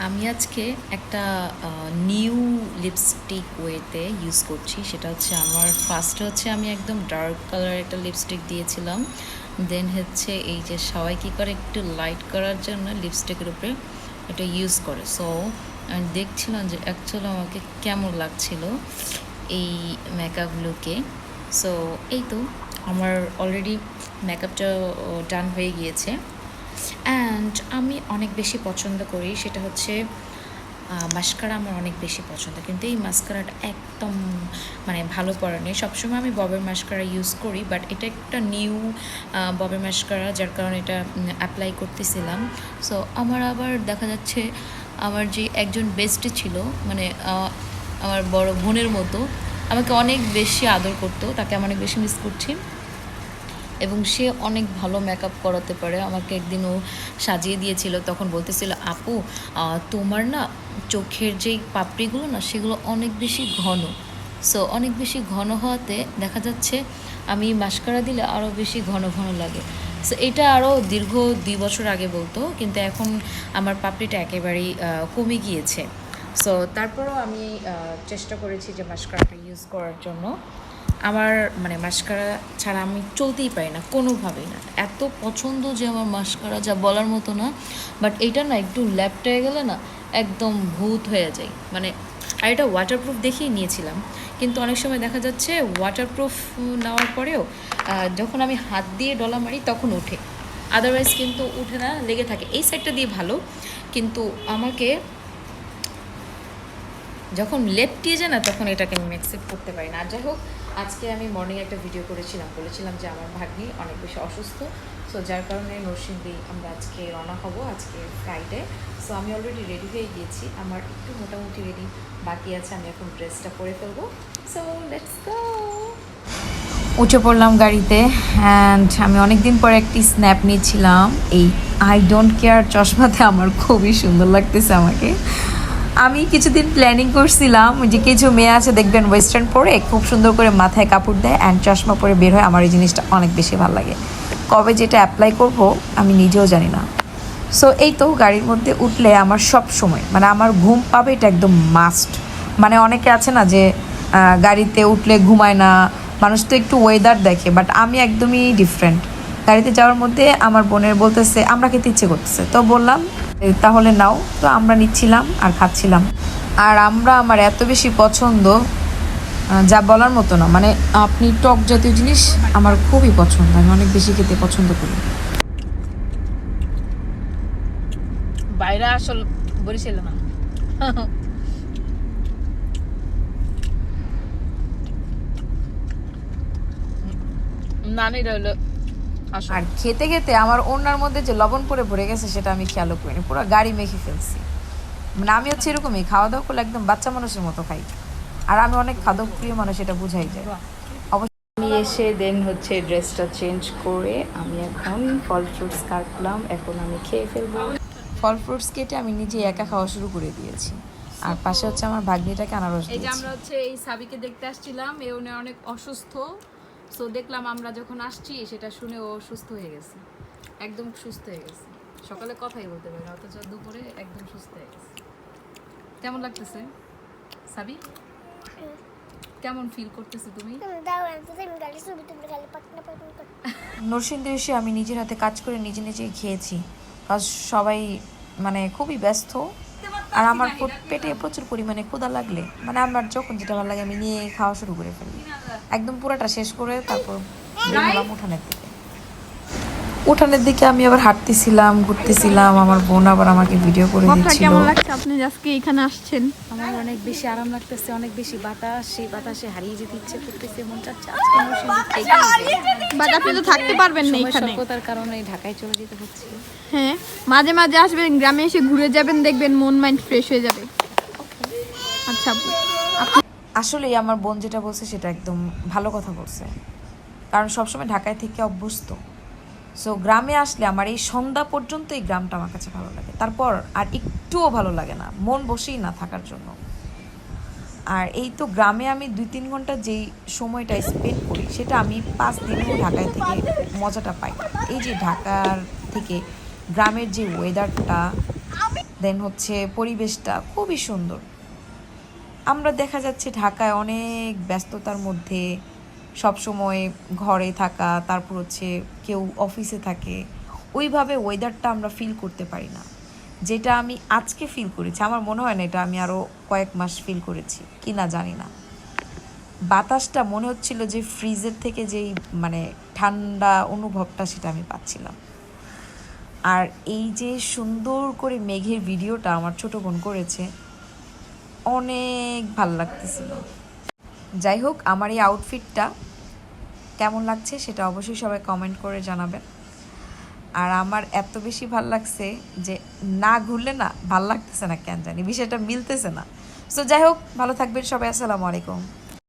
আমি আজকে একটা নিউ লিপস্টিক ওয়েতে ইউজ করছি। সেটা হচ্ছে আমার ফার্স্ট হচ্ছে আমি একদম ডার্ক কালার একটা লিপস্টিক দিয়েছিলাম। দেন হচ্ছে এই যে সবাই কী করে একটু লাইট করার জন্য লিপস্টিকের উপরে এটা ইউজ করে। সো আমি দেখছিলাম যে অ্যাকচুয়ালি আমাকে কেমন লাগছিল এই মেকআপ লুকে। সো এই তো আমার অলরেডি মেকআপটা ডান হয়ে গিয়েছে। অ্যান্ড আমি অনেক বেশি পছন্দ করি, সেটা হচ্ছে মাস্কারা আমার অনেক বেশি পছন্দ। কিন্তু এই মাস্কারাটা একদম মানে ভালো পড়ে নেই। সবসময় আমি ববের মাস্কারা ইউজ করি, বাট এটা একটা নিউ ববের মাস্কারা, যার কারণে এটা অ্যাপ্লাই করতেছিলাম। সো আমার আবার দেখা যাচ্ছে আমার যে একজন বেস্টে ছিল, মানে আমার বড় বোনের মতো আমাকে অনেক বেশি আদর করতো, তাকে আমি অনেক বেশি মিস করছি। এবং সে অনেক ভালো মেকআপ করাতে পারে। আমাকে একদিন ও সাজিয়ে দিয়েছিল, তখন বলতেছিল আপু তোমার না চোখের যেই পাপড়িগুলো না সেগুলো অনেক বেশি ঘন। সো অনেক বেশি ঘন হওয়াতে দেখা যাচ্ছে আমি মাস্কারা দিলে আরও বেশি ঘন ঘন লাগে। সো এটা আরও দীর্ঘ 2 বছর আগে বলতো, কিন্তু এখন আমার পাপড়িটা একেবারেই কমে গিয়েছে। সো তারপরও আমি চেষ্টা করেছি যে মাস্কারাটা ইউজ করার জন্য। আমার মানে মাস্কারা ছাড়া আমি চলতেই পারি না, কোনোভাবেই না। এত পছন্দ যে আমার মাস্কারা, যা বলার মতো না। বাট এইটা না একটু ল্যাপটে গেলে না একদম ভূত হয়ে যায় মানে। আর এটা ওয়াটারপ্রুফ দেখেই নিয়েছিলাম, কিন্তু অনেক সময় দেখা যাচ্ছে ওয়াটারপ্রুফ নেওয়ার পরেও যখন আমি হাত দিয়ে ডলা মারি তখন ওঠে, আদারওয়াইজ কিন্তু উঠে না, লেগে থাকে। এই সাইডটা দিয়ে ভালো, কিন্তু আমাকে যখন লেপটিয়ে যায় না তখন এটাকে আমি অ্যাকসেপ্ট করতে পারি না। আর যাই হোক, আজকে আমি মর্নিং একটা ভিডিও বলেছিলাম যে আমার ভাগ্নি অনেক বেশি অসুস্থ। সো যার কারণে নরসিংদী আমরা আজকে রওনা হব, আজকে ফ্রাইডে। সো আমি অলরেডি রেডি হয়ে গিয়েছি, আমার একটু মোটামুটি রেডি বাকি আছে। আমি এখন ড্রেসটা পরে ফেলবো। So let's go. উঠে পড়লাম গাড়িতে, অ্যান্ড আমি অনেক দিন পরে একটি স্ন্যাপ নিচ্ছিলাম। এই আই ডোন্ট কেয়ার চশমাতে আমার খুবই সুন্দর লাগতেছে আমাকে। আমি কিছুদিন প্ল্যানিং করছিলাম যে কিছু মেয়ে আছে দেখবেন ওয়েস্টার্ন পরে খুব সুন্দর করে মাথায় কাপড় দেয় অ্যান্ড চশমা পরে বের হয়। আমার এই জিনিসটা অনেক বেশি ভালো লাগে। কবে যেটা অ্যাপ্লাই করব আমি নিজেও জানি না। সো এই তো গাড়ির মধ্যে উঠলে আমার সব সময় মানে আমার ঘুম পাবে, এটা একদম মাস্ট। মানে অনেকে আছে না যে গাড়িতে উঠলে ঘুমায় না, মানুষ তো একটু ওয়েদার দেখে, বাট আমি একদমই ডিফারেন্ট। গাড়িতে যাওয়ার মধ্যে আমার বোনের বলতেছে আমরা খেতে ইচ্ছে করতেছে, তো বললাম তাহলে নাও। তো আমরা নিচ্ছিলাম আর খাচ্ছিলাম। আর আমার এত বেশি পছন্দ যা বলার মতো না। মানে আপনি টক জাতীয় জিনিস আমার খুবই পছন্দ, আমি অনেক বেশি খেতে পছন্দ করি। বাইরে আসল বরিশাল না নানি রইল। আর খেতে খেতে আমার ওনার মধ্যে যে লবণ পরে ভরে গেছে সেটা আমি খেয়ালও করিনি, পুরো গাড়ি মেখে ফেলছি। মানে আমি হচ্ছে এরকমই, খাওয়া দাওয়া করলে একদম বাচ্চা মানুষের মতো খাই। আর আমি অনেক খাদ্যপ্রিয় মানুষ, এটা বুঝাই যায়। অবশ্যই আমি এসে দেন হচ্ছে ড্রেসটা চেঞ্জ করে আমি এখন ফল ফ্রুটস কাটলাম, এখন আমি খেয়ে ফেলবো। ফল ফ্রুটস কেটে আমি নিজে একা খাওয়া শুরু করে দিয়েছি। আর পাশে হচ্ছে আমার ভাগ্নিটাকে আনারস দিয়েছি। এই যে আমরা হচ্ছে এই সাবিকে দেখতে আসছিলাম, এ উনি অনেক অসুস্থ। সো দেখলাম আমরা যখন আসছি সেটা শুনে ও সুস্থ হয়ে গেছে, একদম সুস্থ হয়ে গেছে। সকালে কথাই বলতে পারি না, অথচ দুপুরে একদম সুস্থ হয়ে গেছে। কেমন লাগতেছে সাবি? কেমন ফিল করতেছো তুমি? নরসিংদী এসে আমি নিজের হাতে কাজ করে নিজে নিজেই খেয়েছি, কাজ সবাই মানে খুবই ব্যস্ত। আর আমার পেটে প্রচুর পরিমাণে ক্ষুধা লাগলে মানে আমার যখন যেটা ভালো লাগে আমি নিয়ে খাওয়া শুরু করে ফেলি। একদম পুরাটা শেষ করে তারপর বের হলাম উঠানের দিকে আমি আবার হাঁটতেছিলাম, ঘুরতেছিলাম। আমার বোন আবার আমাকে ভিডিও করে দিচ্ছিল। কেমন লাগছে আপনি আজকে এখানে আসছেন? আমার অনেক বেশি আরাম লাগতেছে, অনেক বেশি বাতাস, সেই বাতাসে হারিয়ে যেতে ইচ্ছে করতেছে, মন চাচ্ছে বাট আপনি তো থাকতে পারবেন না এখানে, সভ্যতার কারণে ঢাকায় চলে যেতে হচ্ছে। হ্যাঁ, মাঝে মাঝে আসবেন, গ্রামে এসে ঘুরে যাবেন, দেখবেন মন মাইন্ড ফ্রেশ হয়ে যাবে। আচ্ছা আসলে আমার বোন যেটা বলছে সেটা একদম ভালো কথা বলছে, কারণ সবসময় ঢাকায় থেকে অভ্যস্ত। সো গ্রামে আসলে আমার এই সন্ধ্যা পর্যন্ত এই গ্রামটা আমার কাছে ভালো লাগে, তারপর আর একটুও ভালো লাগে না, মন বসেই না থাকার জন্য। আর এই তো গ্রামে আমি 2-3 ঘন্টা যেই সময়টা স্পেন্ড করি সেটা আমি 5 দিনেও ঢাকায় থেকে মজাটা পাই। এই যে ঢাকার থেকে গ্রামের যে ওয়েদারটা দেন হচ্ছে পরিবেশটা খুবই সুন্দর। আমরা দেখা যাচ্ছে ঢাকায় অনেক ব্যস্ততার মধ্যে সবসময় ঘরে থাকা, তারপর হচ্ছে কেউ অফিসে থাকে, ওইভাবে ওয়েদারটা আমরা ফিল করতে পারি না। যেটা আমি আজকে ফিল করেছি, আমার মনে হয় না এটা আমি আরও কয়েক মাস ফিল করেছি কি না জানি না। বাতাসটা মনে হচ্ছিল যে ফ্রিজের থেকে যেই মানে ঠান্ডা অনুভবটা সেটা আমি পাচ্ছিলাম। আর এই যে সুন্দর করে মেঘের ভিডিওটা আমার ছোট বোন করেছে, অনেক ভাল লাগতেছিল। যাই হোক, আমার এই আউটফিটটা কেমন লাগছে সেটা অবশ্যই সবাই কমেন্ট করে জানাবেন। আর আমার এত বেশি ভাল লাগছে যে না ঘুরলে না ভাল লাগতেছে না, কেন জানি বিষয়টা মিলতেছে না। সো যাই হোক, ভালো থাকবেন সবাই, আসসালামু আলাইকুম।